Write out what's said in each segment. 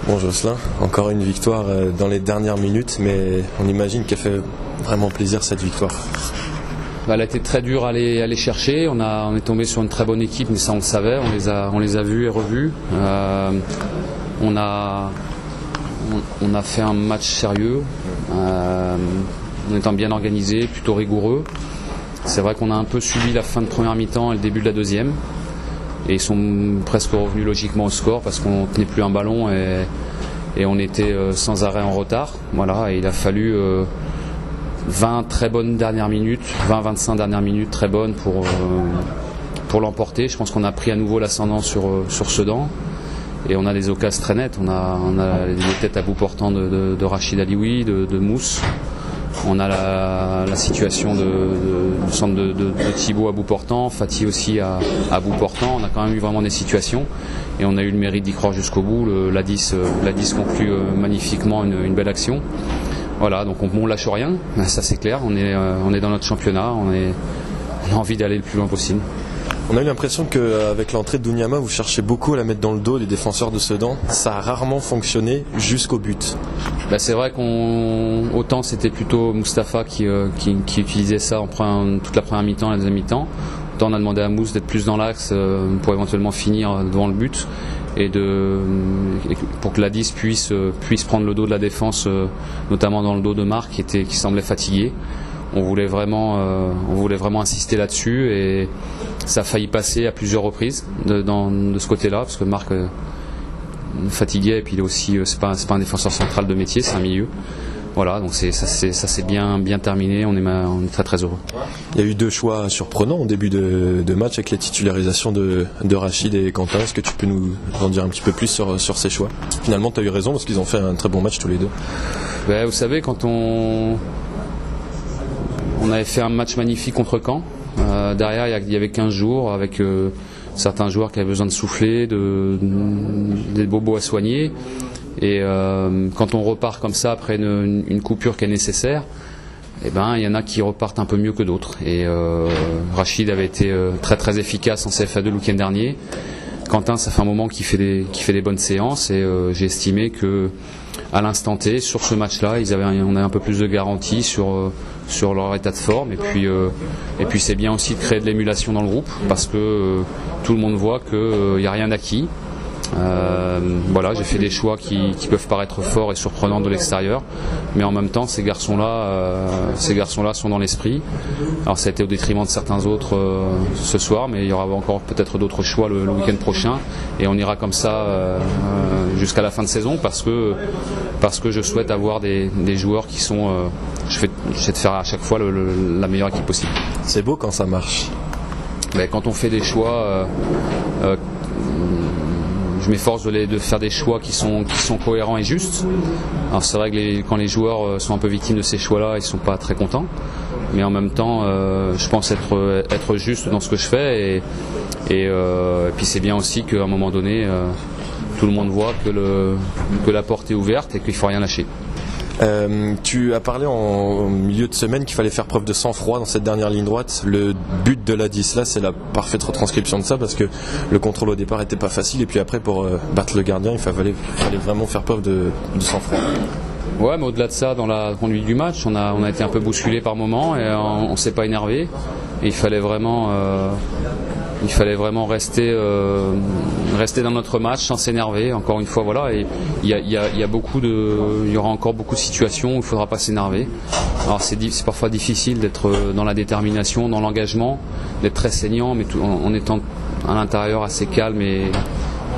Bon Jocelyn, encore une victoire dans les dernières minutes, mais on imagine qu'elle fait vraiment plaisir cette victoire. Elle a été très dure à aller chercher, on est tombé sur une très bonne équipe, mais ça on le savait, on les a vus et revus. On a fait un match sérieux, en étant bien organisé, plutôt rigoureux. C'est vrai qu'on a un peu subi la fin de première mi-temps et le début de la deuxième. Et ils sont presque revenus logiquement au score parce qu'on ne tenait plus un ballon et on était sans arrêt en retard. Voilà, et il a fallu 20 très bonnes dernières minutes, 20-25 dernières minutes très bonnes pour l'emporter. Je pense qu'on a pris à nouveau l'ascendant sur Sedan. Et on a des occasions très nettes. On a les têtes à bout portant de Rachid Alioui, de Mousse. On a la situation du centre de Thibaut à bout portant, Fatih aussi à bout portant. On a quand même eu vraiment des situations et on a eu le mérite d'y croire jusqu'au bout. La 10 conclut magnifiquement une belle action. Voilà, donc on lâche rien, ça c'est clair. On est dans notre championnat, on a envie d'aller le plus loin possible. On a eu l'impression qu'avec l'entrée de Dounyama, vous cherchez beaucoup à la mettre dans le dos des défenseurs de Sedan. Ça a rarement fonctionné jusqu'au but. C'est vrai qu'autant c'était plutôt Mustapha qui utilisait ça toute la première mi-temps et la deuxième mi-temps. Autant on a demandé à Mousse d'être plus dans l'axe pour éventuellement finir devant le but et pour que la 10 puisse prendre le dos de la défense, notamment dans le dos de Marc qui semblait fatigué. On voulait vraiment insister là-dessus et ça a failli passer à plusieurs reprises de ce côté-là parce que Marc fatigué et puis il est aussi c'est pas un défenseur central de métier, c'est un milieu. Voilà, donc ça s'est bien terminé, on est très très heureux. Il y a eu 2 choix surprenants au début de match avec les titularisations de Rachid et Quentin. Est-ce que tu peux nous en dire un petit peu plus sur ces choix? Finalement tu as eu raison parce qu'ils ont fait un très bon match tous les deux. Vous savez, quand on avait fait un match magnifique contre Caen. Derrière, il y avait 15 jours avec certains joueurs qui avaient besoin de souffler, des bobos à soigner. Et quand on repart comme ça après une coupure qui est nécessaire, il y en a qui repartent un peu mieux que d'autres. Et Rachid avait été très très efficace en CFA2 le week-end dernier. Quentin, ça fait un moment qu'il fait des bonnes séances et j'ai estimé que à l'instant T, sur ce match-là, on a un peu plus de garantie sur leur état de forme et puis c'est bien aussi de créer de l'émulation dans le groupe parce que tout le monde voit qu'il n'y a rien acquis. Voilà, j'ai fait des choix qui peuvent paraître forts et surprenants de l'extérieur, mais en même temps ces garçons-là sont dans l'esprit. Alors ça a été au détriment de certains autres ce soir, mais il y aura encore peut-être d'autres choix le week-end prochain et on ira comme ça jusqu'à la fin de saison parce que je souhaite avoir des joueurs qui sont j'essaie de faire à chaque fois la meilleure équipe possible. C'est beau quand ça marche. Quand on fait des choix je m'efforce de faire des choix qui sont cohérents et justes. Alors c'est vrai que quand les joueurs sont un peu victimes de ces choix-là, ils sont pas très contents. Mais en même temps, je pense être juste dans ce que je fais et puis c'est bien aussi qu'à un moment donné, tout le monde voit que la porte est ouverte et qu'il faut rien lâcher. Tu as parlé en milieu de semaine qu'il fallait faire preuve de sang-froid dans cette dernière ligne droite. Le but de la 10 là, c'est la parfaite retranscription de ça parce que le contrôle au départ était pas facile et puis après pour battre le gardien, il fallait vraiment faire preuve de sang-froid. Ouais, mais au-delà de ça, dans la conduite du match, on a été un peu bousculé par moments et on s'est pas énervé. Et il fallait vraiment rester dans notre match sans s'énerver. Encore une fois, voilà. Et il y aura encore beaucoup de situations où il ne faudra pas s'énerver. Alors c'est parfois difficile d'être dans la détermination, dans l'engagement, d'être très saignant, mais en étant à l'intérieur assez calme et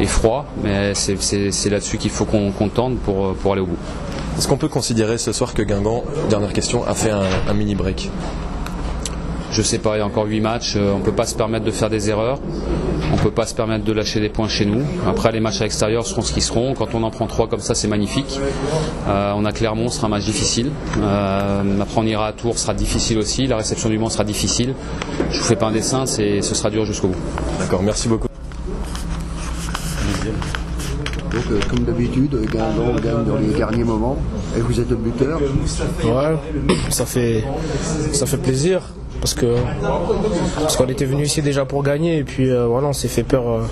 froid. Mais c'est là-dessus qu'il faut qu'on tente pour aller au bout. Est-ce qu'on peut considérer ce soir que Guingamp, dernière question, a fait un mini break? Je sais pas, il y a encore 8 matchs, on ne peut pas se permettre de faire des erreurs, on ne peut pas se permettre de lâcher des points chez nous. Après les matchs à l'extérieur seront ce qu'ils seront, quand on en prend 3 comme ça c'est magnifique. On a Clermont, ce sera un match difficile, après on ira à Tours, ce sera difficile aussi, la réception du Mans sera difficile. Je ne vous fais pas un dessin, ce sera dur jusqu'au bout. D'accord, merci beaucoup. Donc, comme d'habitude, Guingamp gagne dans les derniers moments. Et vous êtes le buteur? Ouais, ça fait plaisir. Parce qu'on était venu ici déjà pour gagner et puis voilà, on s'est fait peur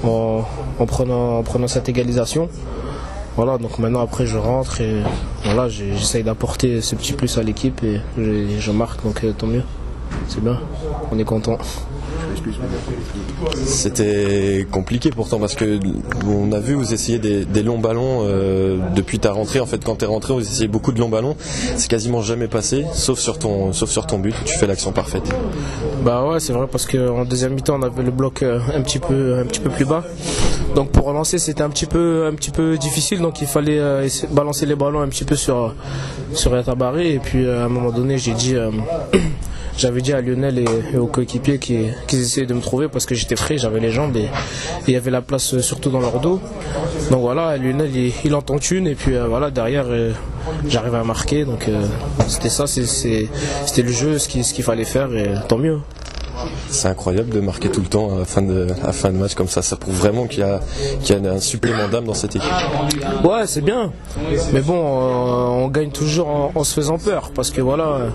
en prenant cette égalisation. Voilà, donc maintenant après je rentre et voilà, j'essaye d'apporter ce petit plus à l'équipe et je marque, donc tant mieux. C'est bien, on est content. C'était compliqué pourtant parce que on a vu vous essayer des longs ballons depuis ta rentrée. En fait, quand tu es rentré, vous essayez beaucoup de longs ballons. C'est quasiment jamais passé, sauf sur ton but où tu fais l'action parfaite. Bah ouais, c'est vrai parce qu'en deuxième mi-temps on avait le bloc un petit peu plus bas. Donc pour relancer c'était un petit peu difficile, donc il fallait balancer les ballons un petit peu sur Tabaré. Et puis à un moment donné j'avais dit à Lionel et aux coéquipiers qu'ils essayaient de me trouver parce que j'étais frais, j'avais les jambes et il y avait la place surtout dans leur dos. Donc voilà, Lionel il en tente une et puis voilà, derrière j'arrive à marquer. Donc c'était ça, c'était le jeu, ce qu'il fallait faire et tant mieux. C'est incroyable de marquer tout le temps à la fin de match comme ça. Ça prouve vraiment qu'il y a un supplément d'âme dans cette équipe. Ouais, c'est bien. Mais bon, on gagne toujours en se faisant peur. Parce que voilà,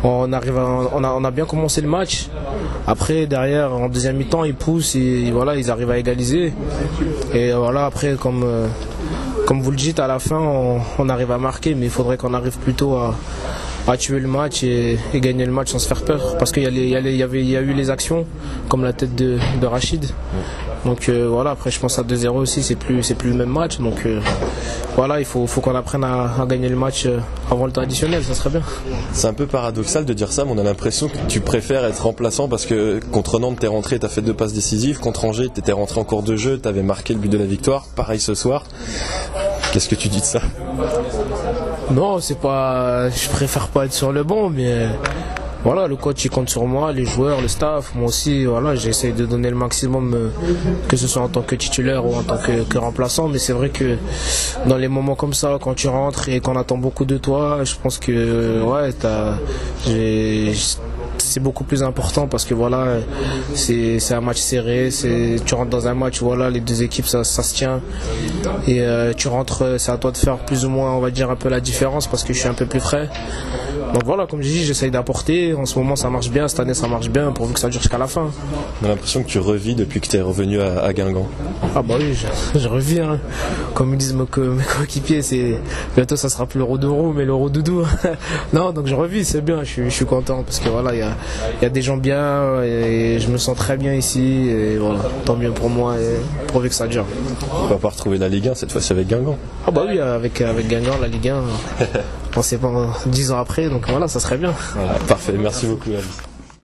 on a bien commencé le match. Après, derrière, en deuxième mi-temps, ils poussent et voilà, ils arrivent à égaliser. Et voilà, après, comme vous le dites, à la fin, on arrive à marquer. Mais il faudrait qu'on arrive plutôt à tuer le match et gagner le match sans se faire peur, parce qu'il y a eu les actions comme la tête de Rachid. Donc voilà, après je pense à 2-0 aussi, c'est plus le même match. Donc voilà, il faut qu'on apprenne à gagner le match avant le temps additionnel, ça serait bien. C'est un peu paradoxal de dire ça, mais on a l'impression que tu préfères être remplaçant parce que contre Nantes t'es rentré, t'as fait 2 passes décisives, contre Angers t'étais rentré en cours de jeu, t'avais marqué le but de la victoire, pareil ce soir. Qu'est-ce que tu dis de ça? Non, je préfère pas être sur le banc, mais voilà, le coach il compte sur moi, les joueurs, le staff, moi aussi, voilà, j'essaie de donner le maximum, que ce soit en tant que titulaire ou en tant que remplaçant. Mais c'est vrai que dans les moments comme ça, quand tu rentres et qu'on attend beaucoup de toi, je pense que ouais, c'est beaucoup plus important parce que voilà, c'est un match serré, tu rentres dans un match où voilà, les deux équipes ça se tient et tu rentres, c'est à toi de faire plus ou moins, on va dire, un peu la différence parce que je suis un peu plus frais. Donc voilà, comme je dis, j'essaye d'apporter. En ce moment ça marche bien, cette année ça marche bien, pourvu que ça dure jusqu'à la fin. On a l'impression que tu revis depuis que tu es revenu à Guingamp. Ah bah oui, je reviens. Comme ils disent mes coéquipiers, bientôt ça sera plus l'euro d'euro, mais l'euro doudou. Non, donc je revis, c'est bien, je suis content parce que voilà, il y a des gens bien et je me sens très bien ici. Et voilà, tant mieux pour moi et pourvu que ça dure. On va pas retrouver la Ligue 1 cette fois-ci avec Guingamp. Ah bah oui, avec Guingamp, la Ligue 1, on sait pas 10 ans après, donc voilà, ça serait bien. Voilà, parfait, merci beaucoup Alice.